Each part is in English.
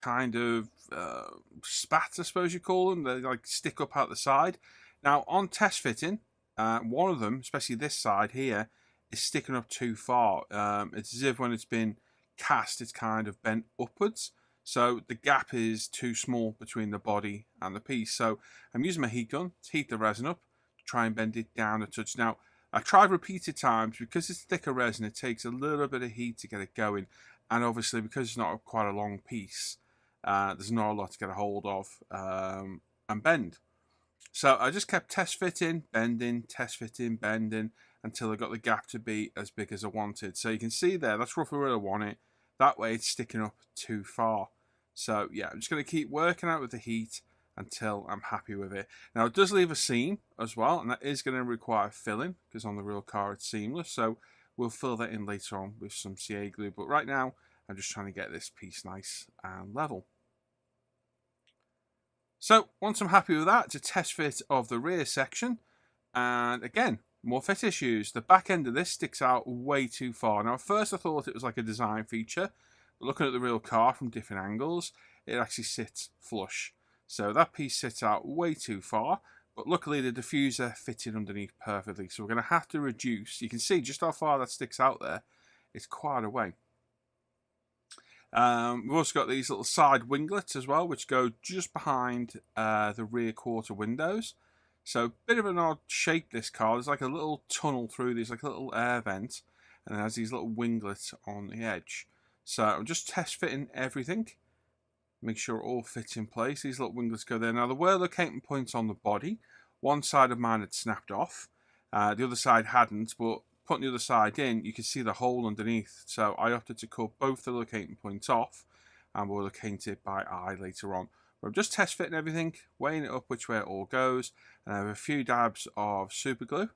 kind of spats, I suppose you call them. They like stick up out the side. Now on test fitting, one of them, especially this side here, is sticking up too far. It's as if when it's been cast, it's kind of bent upwards. So the gap is too small between the body and the piece. So I'm using my heat gun to heat the resin up, to try and bend it down a touch. Now I tried repeated times because it's thicker resin. It takes a little bit of heat to get it going, and obviously because it's not quite a long piece, there's not a lot to get a hold of and bend. So I just kept test fitting, bending, test fitting, bending until I got the gap to be as big as I wanted. So you can see there, that's roughly where I want it. That way it's sticking up too far. So yeah, I'm just going to keep working out with the heat until I'm happy with it. Now it does leave a seam as well, and that is going to require filling because on the real car it's seamless. So we'll fill that in later on with some CA glue. But right now I'm just trying to get this piece nice and level. So once I'm happy with that, it's a test fit of the rear section. And again, more fit issues. The back end of this sticks out way too far. Now at first I thought it was like a design feature, but looking at the real car from different angles, it actually sits flush. So that piece sits out way too far, but luckily the diffuser fitted underneath perfectly. So we're going to have to reduce. You can see just how far that sticks out there. It's quite a way. We've also got these little side winglets as well, which go just behind the rear quarter windows. So a bit of an odd shape, this car. There's like a little tunnel through these, like a little air vent, and it has these little winglets on the edge. So I'm just test fitting everything, make sure it all fits in place. These little winglets go there. Now there were locating points on the body. One side of mine had snapped off, the other side hadn't, but putting the other side in, you can see the hole underneath. So I opted to cut both the locating points off, and we'll locate it by eye later on. But I'm just test fitting everything, weighing it up which way it all goes, and I have a few dabs of super glue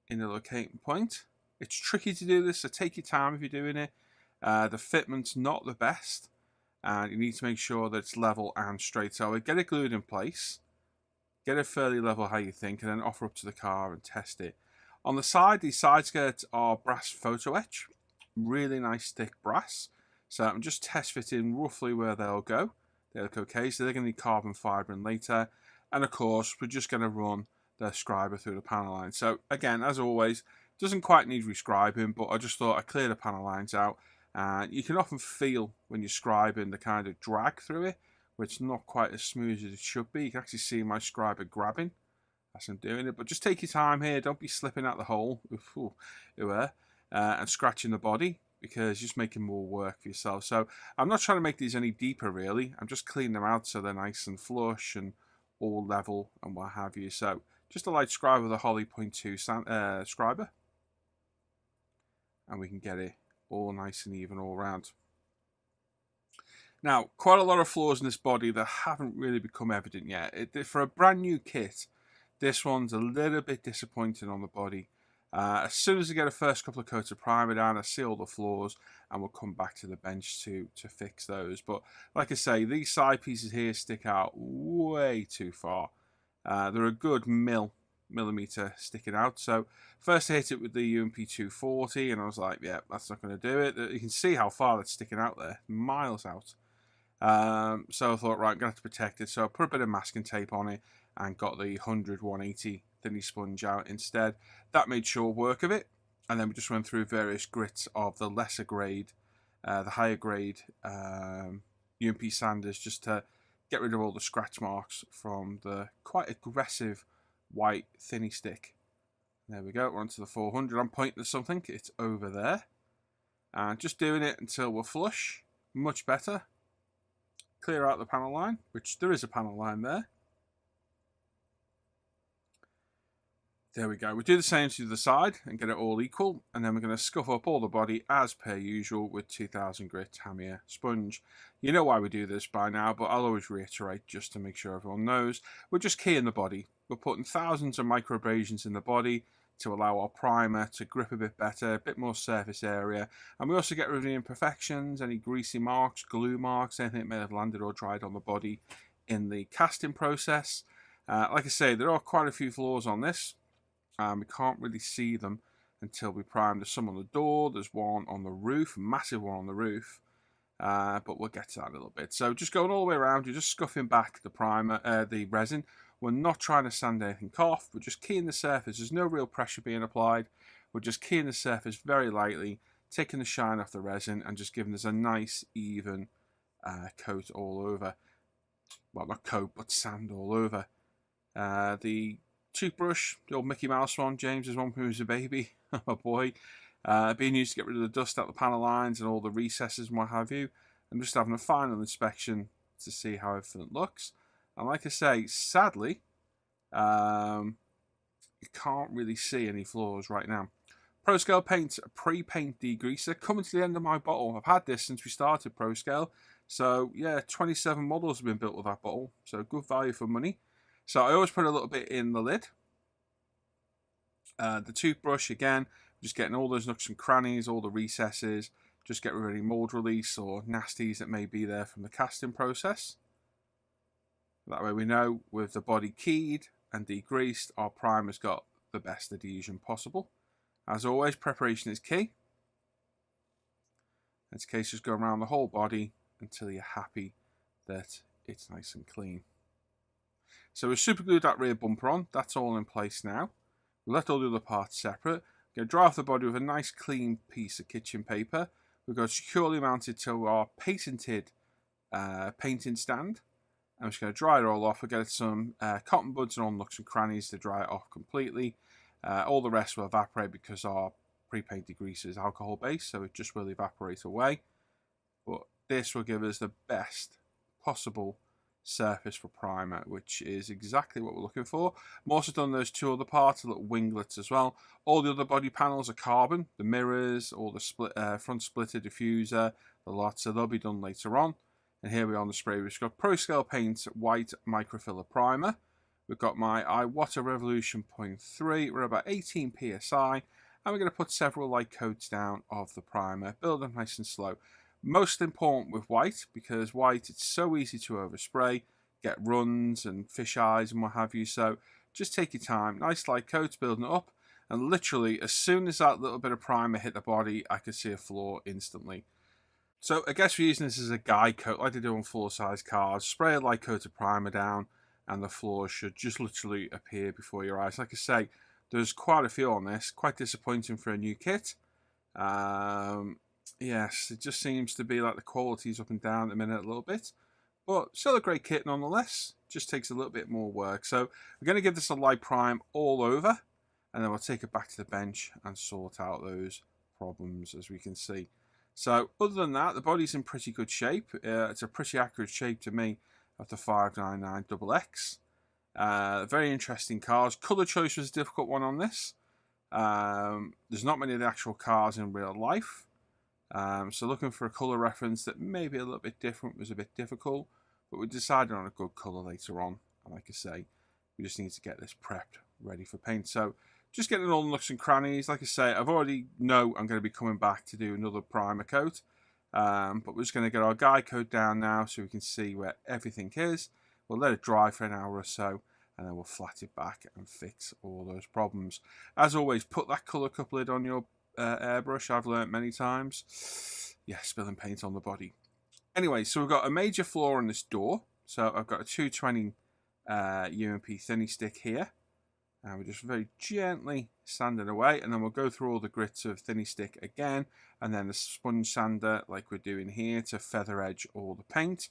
in the locating point. It's tricky to do this, so take your time if you're doing it. The fitment's not the best, and you need to make sure that it's level and straight. So I would get it glued in place, get it fairly level how you think, and then offer up to the car and test it. On the side, these side skirts are brass photo etch, really nice thick brass. So I'm just test fitting roughly where they'll go. They look okay, so they're going to need carbon fibre in later. And of course, we're just going to run the scriber through the panel line. So again, as always, doesn't quite need rescribing, but I just thought I'd clear the panel lines out. And you can often feel when you're scribing the kind of drag through it, which is not quite as smooth as it should be. You can actually see my scriber grabbing as I'm doing it, but just take your time here. Don't be slipping out the hole and scratching the body, because you're just making more work for yourself. So I'm not trying to make these any deeper really. I'm just cleaning them out so they're nice and flush and all level and what have you. So just a light scribe with a Holly 0.2 scriber, and we can get it all nice and even all around. Now, quite a lot of flaws in this body that haven't really become evident yet. For a brand new kit, this one's a little bit disappointing on the body. As soon as I get a first couple of coats of primer down, I see all the flaws, and we'll come back to the bench to fix those. But like I say, these side pieces here stick out way too far. They're a good millimeter sticking out. So first I hit it with the UMP 240, and I was like, yeah, that's not going to do it. You can see how far that's sticking out there, miles out. So I thought, right, I'm going to have to protect it. So I put a bit of masking tape on it and got the 100-180 thinny sponge out instead. That made short work of it. And then we just went through various grits of the lesser grade, the higher grade UMP sanders, just to get rid of all the scratch marks from the quite aggressive white thinny stick. There we go, we're onto the 400. I'm pointing at something, it's over there. And just doing it until we're flush, much better. Clear out the panel line, which there is a panel line there. There we go. We do the same to the side and get it all equal, and then we're going to scuff up all the body as per usual with 2000 grit Tamiya sponge. You know why we do this by now, but I'll always reiterate just to make sure everyone knows. We're just keying the body. We're putting thousands of micro abrasions in the body to allow our primer to grip a bit better, a bit more surface area, and we also get rid of the imperfections, any greasy marks, glue marks, anything that may have landed or dried on the body in the casting process. Like I say, there are quite a few flaws on this. We can't really see them until we prime. There's some on the door, there's one on the roof, massive one on the roof. but we'll get to that in a little bit. So just going all the way around, you're just scuffing back the primer, the resin. We're not trying to sand anything off. We're just keying the surface. There's no real pressure being applied. We're just keying the surface very lightly, taking the shine off the resin and just giving us a nice even coat all over. Well, not coat, but sand all over. The toothbrush, the old Mickey Mouse one, James's one when he was a baby, my boy, being used to get rid of the dust out the panel lines and all the recesses and what have you. And just having a final inspection to see how everything looks. And like I say, sadly, you can't really see any flaws right now. ProScale Paint pre-paint degreaser, coming to the end of my bottle. I've had this since we started ProScale. So yeah, 27 models have been built with that bottle. So good value for money. So I always put a little bit in the lid. The toothbrush, again, just getting all those nooks and crannies, all the recesses, just get rid of any mold release or nasties that may be there from the casting process. That way we know with the body keyed and degreased, our primer's got the best adhesion possible. As always, preparation is key. In this case, just go around the whole body until you're happy that it's nice and clean. So we've super glued that rear bumper on. That's all in place now. We'll let all the other parts separate. We're going to dry off the body with a nice clean piece of kitchen paper. We've got it securely mounted to our patented painting stand. I'm just going to dry it all off. We'll get some cotton buds and all nooks and crannies to dry it off completely. All the rest will evaporate because our pre-paint degreaser is alcohol based, so it just will evaporate away. But this will give us the best possible surface for primer, which is exactly what we're looking for. I've also done those two other parts, the little winglets as well. All the other body panels are carbon, the mirrors, all the front splitter, diffuser, the lot, so they'll be done later on. And here we are on the spray. We've got ProScale Paint White Microfiller Primer. We've got my iWater Revolution 0.3. We're about 18 psi, and we're going to put several light coats down of the primer, build them nice and slow. Most important with white, because white, it's so easy to overspray, get runs and fish eyes and what have you. So just take your time, nice light coats, building it up, and literally as soon as that little bit of primer hit the body, I could see a flaw instantly. So I guess we're using this as a guide coat like they do on full-size cars. Spray a light coat of primer down and the flaws should just literally appear before your eyes. Like I say, there's quite a few on this. Quite disappointing for a new kit. Yes, it just seems to be like the quality's up and down at the minute a little bit. But still a great kit nonetheless. Just takes a little bit more work. So we're going to give this a light prime all over. And then we'll take it back to the bench and sort out those problems, as we can see. So other than that, the body's in pretty good shape. It's a pretty accurate shape to me of the 599XX. Very interesting cars. Colour choice was a difficult one on this. There's not many of the actual cars in real life. So looking for a colour reference that may be a little bit different was a bit difficult. But we decided on a good colour later on. And like I say, we just need to get this prepped, ready for paint. So just getting all the nooks and crannies. Like I say, I've already know I'm going to be coming back to do another primer coat. But we're just going to get our guide coat down now so we can see where everything is. We'll let it dry for an hour or so, and then we'll flat it back and fix all those problems. As always, put that colour couplet on your airbrush. I've learnt many times. Yeah, spilling paint on the body. Anyway, so we've got a major flaw on this door. So I've got a 220 UMP thinny stick here. And we're just very gently sanding away, and then we'll go through all the grits of thinny stick again, and then the sponge sander like we're doing here to feather edge all the paint.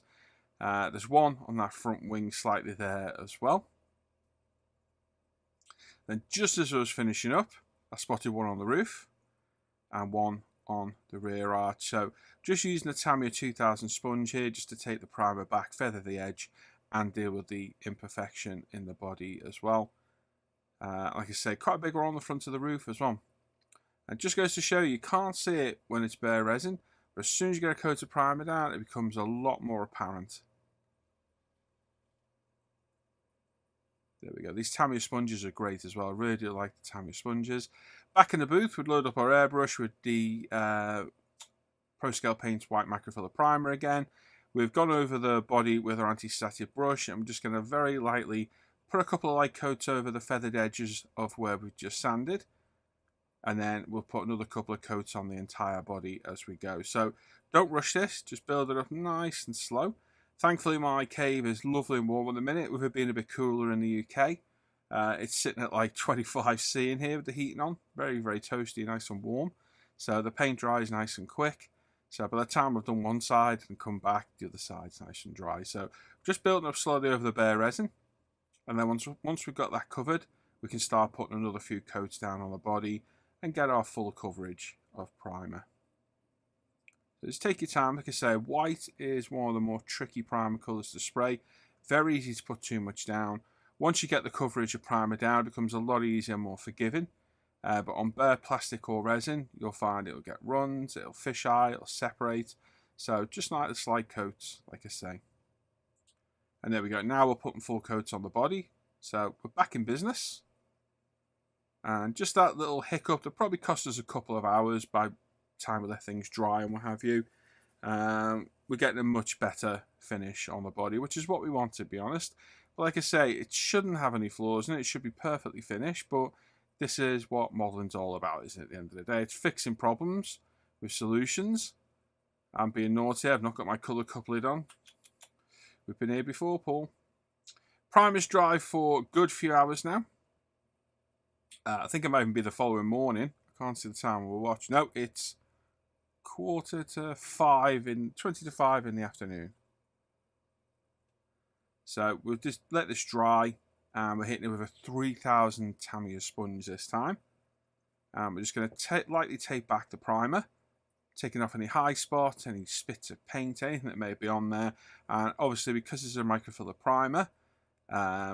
There's one on that front wing slightly there as well. Then just as I was finishing up, I spotted one on the roof and one on the rear arch. So just using the Tamiya 2000 sponge here just to take the primer back, feather the edge, and deal with the imperfection in the body as well. Like I say, quite a big one on the front of the roof as well. And it just goes to show you can't see it when it's bare resin, but as soon as you get a coat of primer down, it becomes a lot more apparent. There we go. These Tamiya sponges are great as well. I really do like the Tamiya sponges. Back in the booth, we'd load up our airbrush with the ProScale Paint White Microfiller Primer again. We've gone over the body with our anti-static brush, and I'm just going to very lightly put a couple of light coats over the feathered edges of where we've just sanded. And then we'll put another couple of coats on the entire body as we go. So don't rush this, just build it up nice and slow. Thankfully my cave is lovely and warm at the minute, with it being a bit cooler in the UK. It's sitting at like 25°C in here with the heating on. Very, very toasty, nice and warm. So the paint dries nice and quick. So by the time I've done one side and come back, the other side's nice and dry. So just building up slowly over the bare resin. And then once we've got that covered, we can start putting another few coats down on the body and get our full coverage of primer. So just take your time. Like I say, white is one of the more tricky primer colours to spray. Very easy to put too much down. Once you get the coverage of primer down, it becomes a lot easier and more forgiving. But on bare plastic or resin, you'll find it'll get runs, it'll fisheye, it'll separate. So just like the slide coats, like I say. And there we go. Now we're putting full coats on the body. So we're back in business. And just that little hiccup that probably cost us a couple of hours by the time we let things dry and what have you. We're getting a much better finish on the body, which is what we want, to be honest. But like I say, it shouldn't have any flaws in it. It should be perfectly finished, but this is what modeling's all about, isn't it, at the end of the day? It's fixing problems with solutions. I'm being naughty. I've not got my colour couplet on. We've been here before, Paul. Primer's dry for a good few hours now. I think it might even be the following morning. I can't see the time we'll watch. No, it's 20 to 5 in the afternoon. So we'll just let this dry, and we're hitting it with a 3000 Tamiya sponge this time. We're just going to lightly tape back the primer, taking off any high spots, any spits of paint, anything that may be on there. And obviously, because it's a microfiller primer,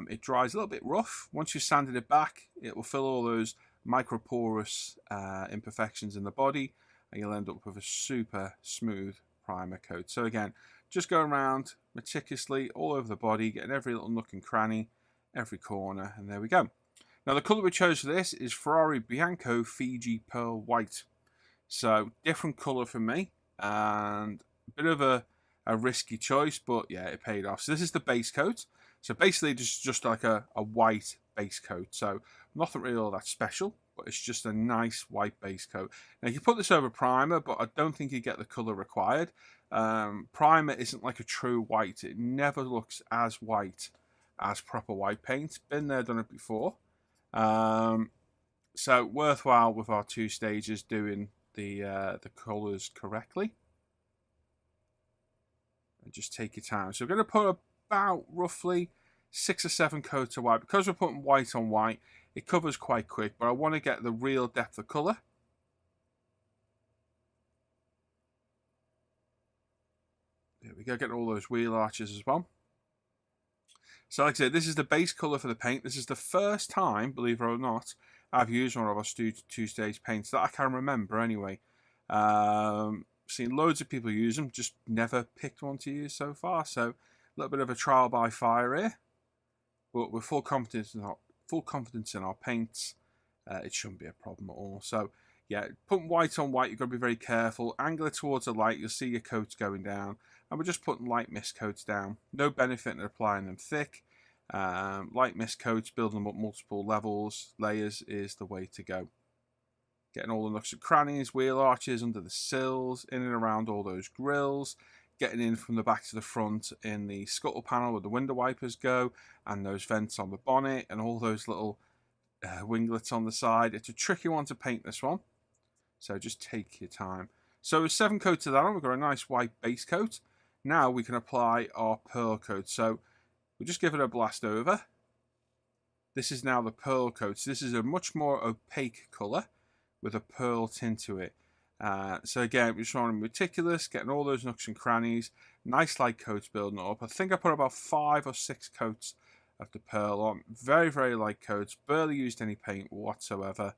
it dries a little bit rough. Once you've sanded it back, it will fill all those microporous imperfections in the body, and you'll end up with a super smooth primer coat. So again, just going around meticulously all over the body, getting every little nook and cranny, every corner, and there we go. Now the colour we chose for this is Ferrari Bianco Fiji Pearl White. So different colour for me, and a bit of a risky choice, but yeah, it paid off. So this is the base coat. So basically just like a white base coat. So nothing really all that special, but it's just a nice white base coat. Now you can put this over primer, but I don't think you get the colour required. Primer isn't like a true white. It never looks as white as proper white paint. Been there, done it before. So worthwhile with our two stages doing the colours correctly. And just take your time. So we're going to put about roughly 6 or 7 coats of white. Because we're putting white on white, it covers quite quick, but I want to get the real depth of colour. There we go, getting all those wheel arches as well. So like I said, this is the base colour for the paint. This is the first time, believe it or not, I've used one of our two-stage paints that I can remember anyway. Seen loads of people use them, just never picked one to use so far. So a little bit of a trial by fire here, but with full confidence in our paints, it shouldn't be a problem at all. So yeah, putting white on white, you've got to be very careful. Angle it towards the light, you'll see your coats going down. And we're just putting light mist coats down. No benefit in applying them thick. Light mist coats, building them up multiple layers is the way to go. Getting all the nooks and crannies, wheel arches under the sills, in and around all those grills. Getting in from the back to the front in the scuttle panel where the window wipers go. And those vents on the bonnet and all those little winglets on the side. It's a tricky one to paint, this one. So just take your time. So with 7 coats of that on, we've got a nice white base coat. Now we can apply our pearl coat. So we'll just give it a blast over. This is now the pearl coat. So this is a much more opaque colour with a pearl tint to it. So again, we're just want to be meticulous, getting all those nooks and crannies. Nice light coats building up. I think I put about 5 or 6 coats of the pearl on. Very, very light coats. Barely used any paint whatsoever.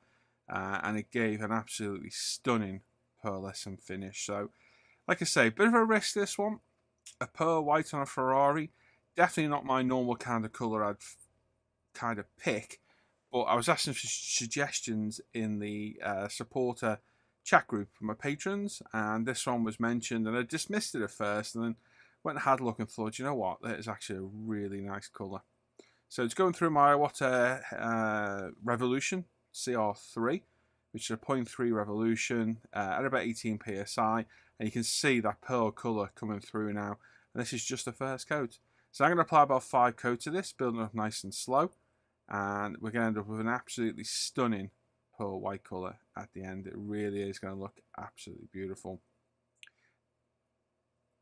And it gave an absolutely stunning pearlescent finish. So, like I say, a bit of a risk this one. A pearl white on a Ferrari. Definitely not my normal kind of colour I'd kind of pick. But I was asking for suggestions in the supporter chat group for my patrons. And this one was mentioned. And I dismissed it at first. And then went and had a look and thought, you know what? That is actually a really nice colour. So it's going through my Iwata Revolution CR3. Which is a 0.3 revolution at about 18 psi. And you can see that pearl colour coming through now. And this is just the first coat. So I'm going to apply about 5 coats of this, building up nice and slow. And we're going to end up with an absolutely stunning pearl white colour at the end. It really is going to look absolutely beautiful.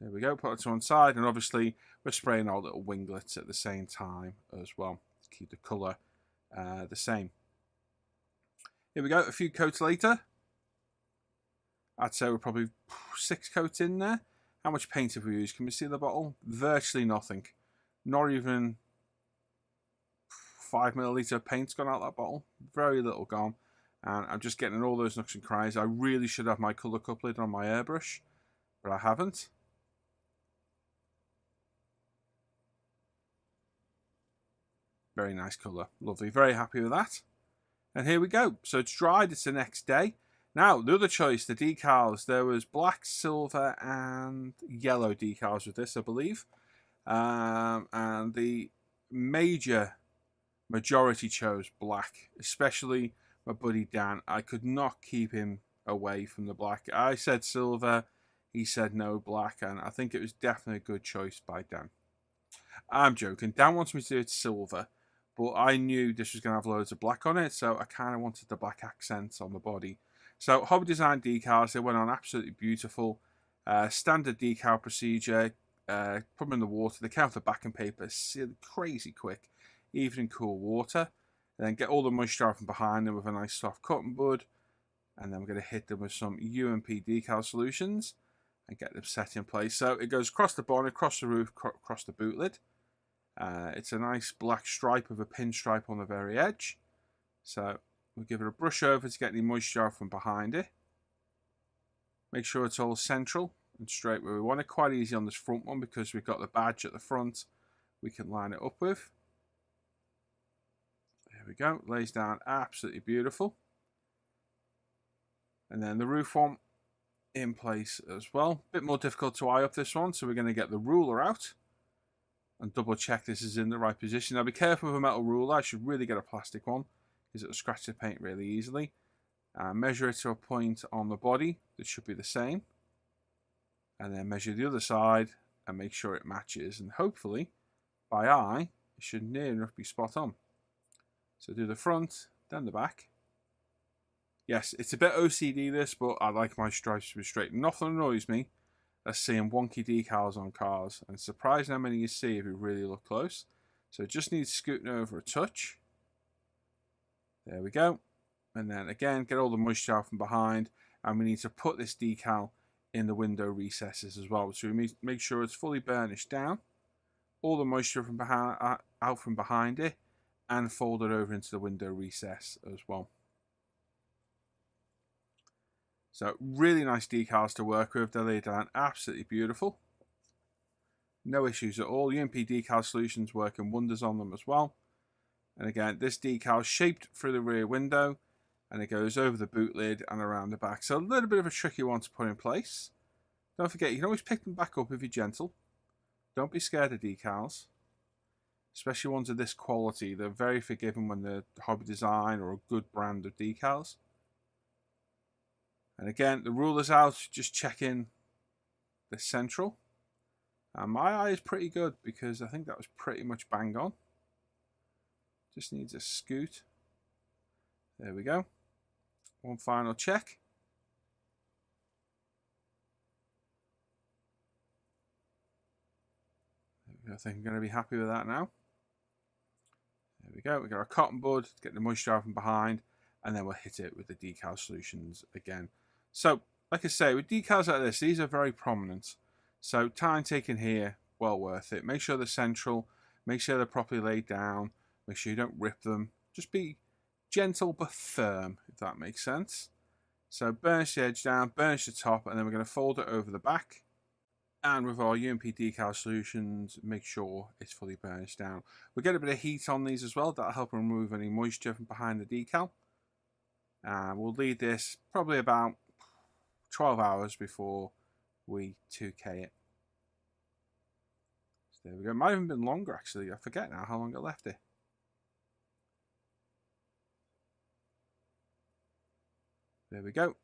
There we go, put it to one side, and obviously we're spraying our little winglets at the same time as well to keep the colour the same. Here we go, a few coats later. I'd say we're probably 6 coats in there. How much paint have we used? Can we see the bottle? Virtually nothing. Not even 5 millilitre of paint's gone out that bottle. Very little gone. And I'm just getting all those nooks and crannies. I really should have my colour couplet on my airbrush, but I haven't. Very nice colour. Lovely. Very happy with that. And here we go. So it's dried. It's the next day. Now, the other choice, the decals. There was black, silver, and yellow decals with this, I believe. And the majority chose black, especially my buddy Dan. I could not keep him away from the black. I said silver. He said no, black. And I think it was definitely a good choice by Dan. I'm joking. Dan wants me to do it silver. But I knew this was going to have loads of black on it, so I kind of wanted the black accents on the body. So Hobby Design decals, they went on absolutely beautiful. Standard decal procedure, put them in the water. They came off the backing paper crazy quick, even in cool water. And then get all the moisture from behind them with a nice soft cotton bud. And then we're going to hit them with some UMP decal solutions and get them set in place. So it goes across the bonnet, across the roof, across the boot lid. It's a nice black stripe with a pinstripe on the very edge. So we'll give it a brush over to get any moisture from behind it. Make sure it's all central and straight where we want it. Quite easy on this front one because we've got the badge at the front we can line it up with. There we go. Lays down absolutely beautiful. And then the roof one in place as well. Bit more difficult to eye up this one, so we're going to get the ruler out and double check this is in the right position. Now be careful with a metal ruler. I should really get a plastic one because it'll scratch the paint really easily. Measure it to a point on the body that should be the same. And then measure the other side and make sure it matches. And hopefully, by eye, it should near enough be spot on. So do the front, then the back. Yes, it's a bit OCD this, but I like my stripes to be straight. Nothing annoys me as seeing wonky decals on cars. And it's surprising how many you see if you really look close. So it just needs scooting over a touch. There we go. And then again, get all the moisture out from behind. And we need to put this decal in the window recesses as well. So we make sure it's fully burnished down. All the moisture from behind, out from behind it. And fold it over into the window recess as well. So really nice decals to work with. They lay down absolutely beautiful. No issues at all. UMP decal solutions working wonders on them as well. And again, this decal is shaped through the rear window and it goes over the boot lid and around the back. So a little bit of a tricky one to put in place. Don't forget, you can always pick them back up if you're gentle. Don't be scared of decals, especially ones of this quality. They're very forgiving when they're Hobby Design or a good brand of decals. And again, the ruler's out, just checking the central. And my eye is pretty good because I think that was pretty much bang on. Just needs a scoot. There we go. One final check. I think I'm going to be happy with that now. There we go. We've got our cotton bud to get the moisture out from behind. And then we'll hit it with the decal solutions again. So, like I say, with decals like this, these are very prominent. So, time taken here, well worth it. Make sure they're central. Make sure they're properly laid down. Make sure you don't rip them. Just be gentle but firm, if that makes sense. So, burnish the edge down, burnish the top, and then we're going to fold it over the back. And with our UMP decal solutions, make sure it's fully burnished down. We'll get a bit of heat on these as well. That'll help remove any moisture from behind the decal. We'll leave this probably about 12 hours before we 2K it. So there we go. It might have even been longer actually. I forget now how long I left it. There we go.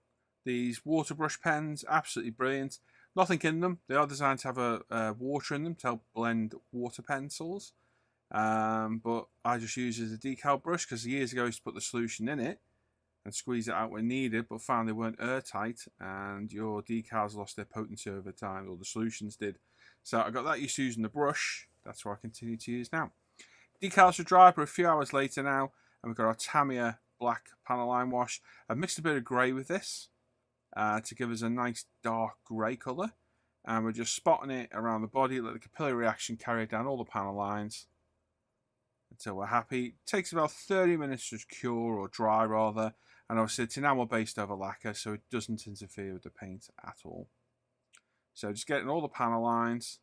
These water brush pens, absolutely brilliant. Nothing in them. They are designed to have a water in them to help blend water pencils. But I just use it as a decal brush because years ago I used to put the solution in it and squeeze it out when needed, but found they weren't airtight and your decals lost their potency over time, or the solutions did. So I got that used to using the brush. That's what I continue to use now. Decals are dry, but a few hours later now, and we've got our Tamiya black panel line wash. I've mixed a bit of grey with this to give us a nice dark grey colour, and we're just spotting it around the body, let the capillary reaction carry down all the panel lines until we're happy. It takes about 30 minutes to cure, or dry rather, and obviously it's enamel based over lacquer, so it doesn't interfere with the paint at all. So just getting all the panel lines,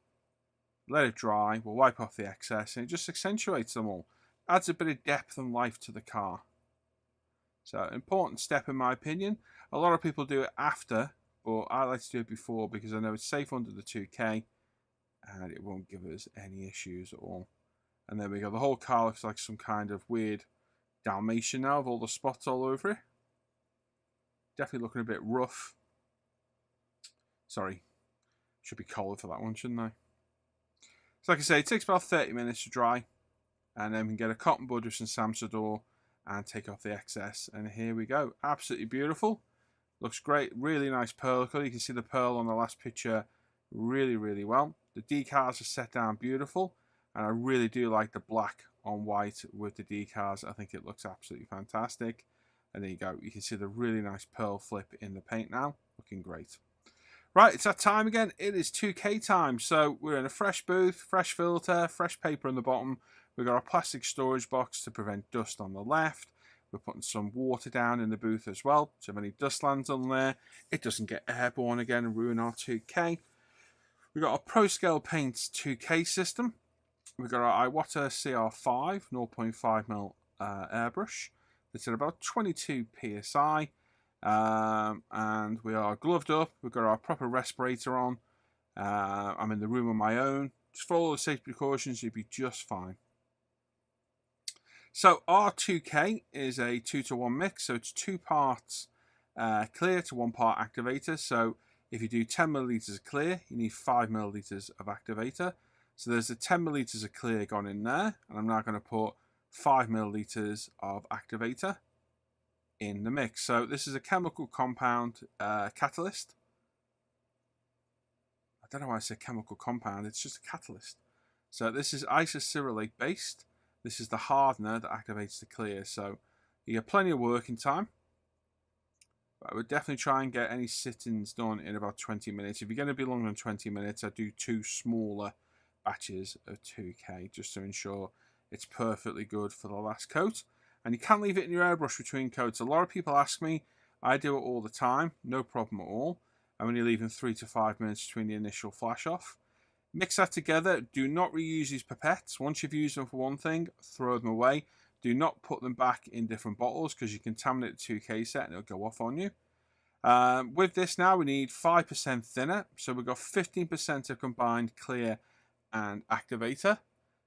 let it dry, we'll wipe off the excess, and it just accentuates them all. Adds a bit of depth and life to the car. So important step in my opinion. A lot of people do it after, but I like to do it before because I know it's safe under the 2K and it won't give us any issues at all. And there we go, the whole car looks like some kind of weird Dalmatian now with all the spots all over it. Definitely looking a bit rough. Sorry, should be collared for that one, shouldn't I? So like I say, it takes about 30 minutes to dry, and then we can get a cotton bud with some Samsodor and take off the excess, and here we go. Absolutely beautiful. Looks great. Really nice pearl colour. You can see the pearl on the last picture really, really well. The decals are set down beautiful, and I really do like the black on white with the decals. I think it looks absolutely fantastic. And there you go. You can see the really nice pearl flip in the paint now. Looking great. Right, it's that time again. It is 2K time. So we're in a fresh booth, fresh filter, fresh paper on the bottom. We've got our plastic storage box to prevent dust on the left. We're putting some water down in the booth as well, so if any dust lands on there, it doesn't get airborne again and ruin our 2K. We've got our Pro Scale Paints 2K system. We've got our Iwata CR5 0.5mm airbrush. It's at about 22 psi. And we are gloved up. We've got our proper respirator on. I'm in the room on my own. Just follow the safety precautions, you'll be just fine. So our 2K is a 2-to-1 mix, so it's 2 parts clear to 1 part activator. So if you do 10 milliliters of clear, you need 5 milliliters of activator. So there's a 10 milliliters of clear gone in there, and I'm now going to put 5 milliliters of activator in the mix. So this is a chemical compound catalyst. I don't know why I say chemical compound, it's just a catalyst. So this is isocyanate based. This is the hardener that activates the clear. So you get plenty of working time. But I would definitely try and get any sittings done in about 20 minutes. If you're going to be longer than 20 minutes, I do 2 smaller batches of 2K just to ensure it's perfectly good for the last coat. And you can leave it in your airbrush between coats. A lot of people ask me, I do it all the time, no problem at all. I'm only leaving 3 to 5 minutes between the initial flash off. Mix that together. Do not reuse these pipettes. Once you've used them for one thing, throw them away. Do not put them back in different bottles because you contaminate the 2K set and it'll go off on you. With this now, we need 5% thinner. So we've got 15% of combined clear and activator.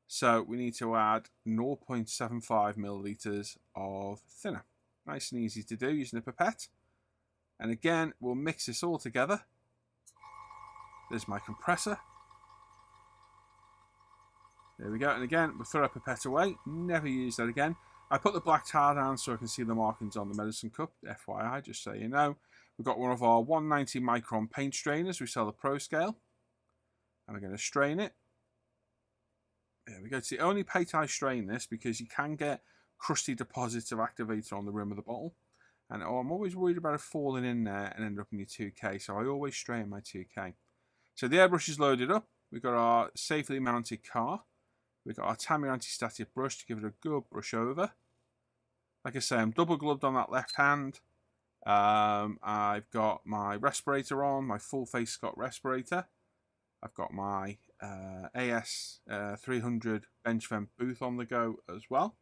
So we need to add 0.75 milliliters of thinner. Nice and easy to do using a pipette. And again, we'll mix this all together. There's my compressor. There we go. And again, we'll throw a pipette away. Never use that again. I put the black tar down so I can see the markings on the medicine cup. FYI, just so you know. We've got one of our 190 micron paint strainers. We sell the Pro Scale. And we're going to strain it. There we go. It's the only paint I strain this because you can get crusty deposits of activator on the rim of the bottle. And I'm always worried about it falling in there and end up in your 2K. So I always strain my 2K. So the airbrush is loaded up. We've got our safely mounted car. We've got our Tamiya anti-static brush to give it a good brush over. Like I say, I'm double gloved on that left hand. I've got my respirator on, my full face Scott respirator. I've got my AS 300 bench vent booth on the go as well.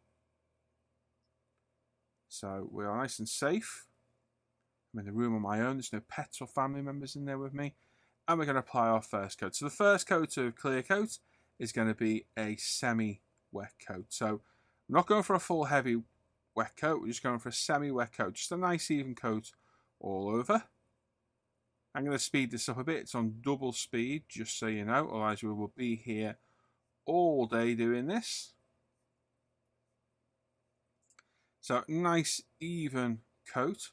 So we are nice and safe. I'm in the room on my own. There's no pets or family members in there with me. And we're going to apply our first coat. So the first coat of clear coat is going to be a semi-wet coat. So I'm not going for a full heavy wet coat. We're just going for a semi-wet coat. Just a nice even coat all over. I'm going to speed this up a bit. It's on double speed, just so you know, otherwise we will be here all day doing this. So nice even coat,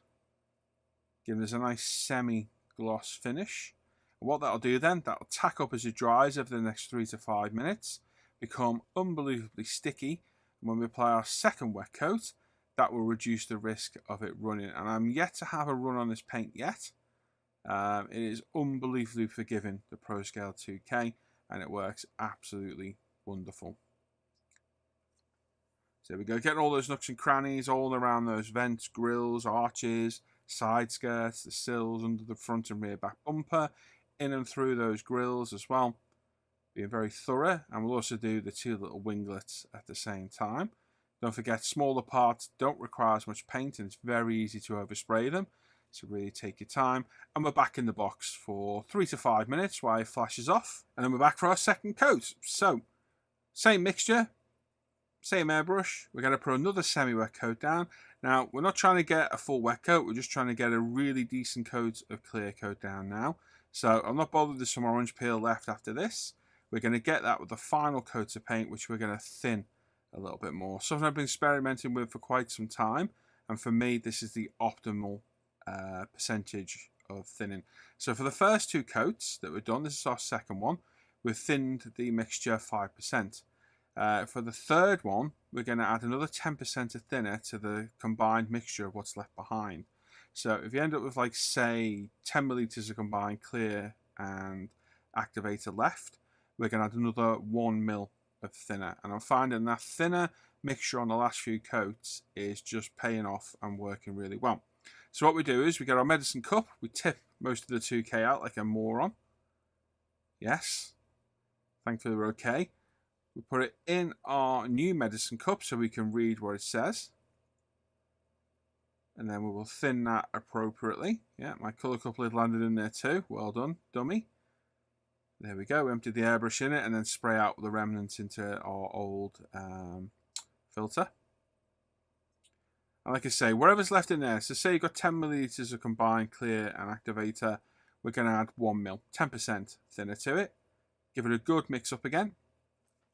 giving us a nice semi-gloss finish. And what that'll do then, that'll tack up as it dries over the next 3 to 5 minutes, become unbelievably sticky. And when we apply our second wet coat, that will reduce the risk of it running. And I'm yet to have a run on this paint yet. It is unbelievably forgiving, the Pro Scale 2K, and it works absolutely wonderful. So there we go, getting all those nooks and crannies all around those vents, grills, arches, side skirts, the sills under the front and rear back bumper, in and through those grills as well. Being very thorough, and we'll also do the 2 little winglets at the same time. Don't forget, smaller parts don't require as much paint, and it's very easy to overspray them. So really take your time. And we're back in the box for 3 to 5 minutes while it flashes off. And then we're back for our second coat. So, same mixture, same airbrush. We're going to put another semi-wet coat down. Now, we're not trying to get a full wet coat. We're just trying to get a really decent coat of clear coat down now. So, I'm not bothered there's some orange peel left after this. We're going to get that with the final coat of paint, which we're going to thin a little bit more. Something I've been experimenting with for quite some time. And for me, this is the optimal percentage of thinning. So for the first 2 coats that we've done, this is our second one, we've thinned the mixture 5%. For the third one, we're going to add another 10% of thinner to the combined mixture of what's left behind. So if you end up with, like, say 10 milliliters of combined clear and activator left, we're going to add another 1 mil of thinner. And I'm finding that thinner mixture on the last few coats is just paying off and working really well. So what we do is we get our medicine cup, we tip most of the 2K out like a moron. Yes, thankfully we're okay. We put it in our new medicine cup so we can read what it says. And then we will thin that appropriately. Yeah, my colour couple had landed in there too. Well done, dummy. There we go, we emptied the airbrush in it and then spray out the remnants into our old filter. And like I say, whatever's left in there, so say you've got 10 milliliters of combined clear and activator, we're going to add 1 mil, 10% thinner to it. Give it a good mix up again.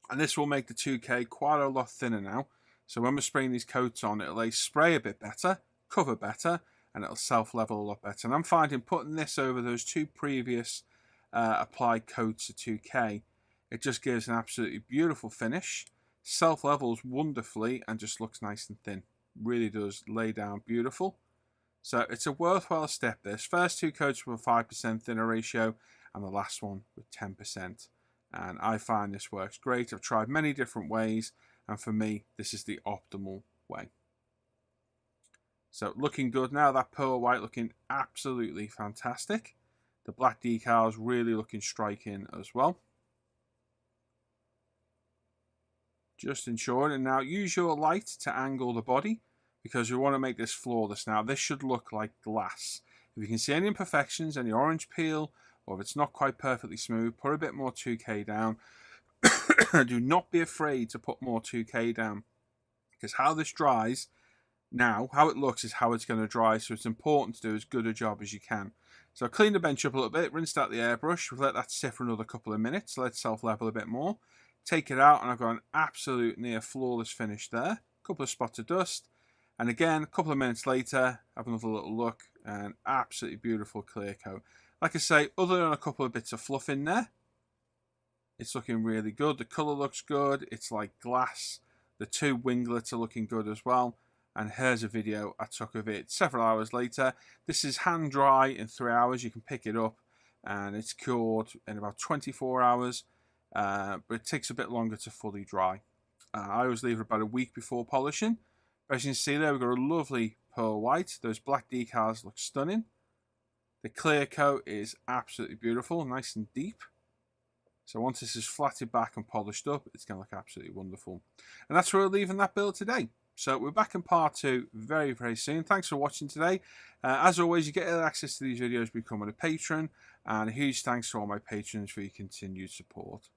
And this will make the 2K quite a lot thinner now. So when we're spraying these coats on, it'll spray a bit better, cover better, and it'll self-level a lot better. And I'm finding putting this over those 2 previous applied coats of 2K, it just gives an absolutely beautiful finish, self-levels wonderfully, and just looks nice and thin. Really does lay down beautiful. So it's a worthwhile step this. First 2 coats with a 5% thinner ratio and the last one with 10%. And I find this works great. I've tried many different ways and for me this is the optimal way. So looking good now, that pearl white looking absolutely fantastic. The black decals really looking striking as well. Just ensuring, and now use your light to angle the body because we want to make this flawless. Now this should look like glass. If you can see any imperfections, any orange peel, or if it's not quite perfectly smooth, put a bit more 2K down. Do not be afraid to put more 2K down because how this dries now, how it looks is how it's going to dry, so it's important to do as good a job as you can. So I cleaned the bench up a little bit, rinsed out the airbrush, we'll let that sit for another couple of minutes, let it self-level a bit more. Take it out and I've got an absolute near flawless finish there. A couple of spots of dust. And again, a couple of minutes later, have another little look and absolutely beautiful clear coat. Like I say, other than a couple of bits of fluff in there, it's looking really good. The colour looks good. It's like glass. The 2 winglets are looking good as well. And here's a video I took of it several hours later. This is hand dry in 3 hours. You can pick it up and it's cured in about 24 hours. But it takes a bit longer to fully dry. I always leave it about a week before polishing. But as you can see there, we've got a lovely pearl white. Those black decals look stunning. The clear coat is absolutely beautiful, nice and deep. So once this is flatted back and polished up, it's going to look absolutely wonderful. And that's where we're leaving that build today. So we're back in part 2 very, very soon. Thanks for watching today. As always, you get access to these videos by becoming a patron. And a huge thanks to all my patrons for your continued support.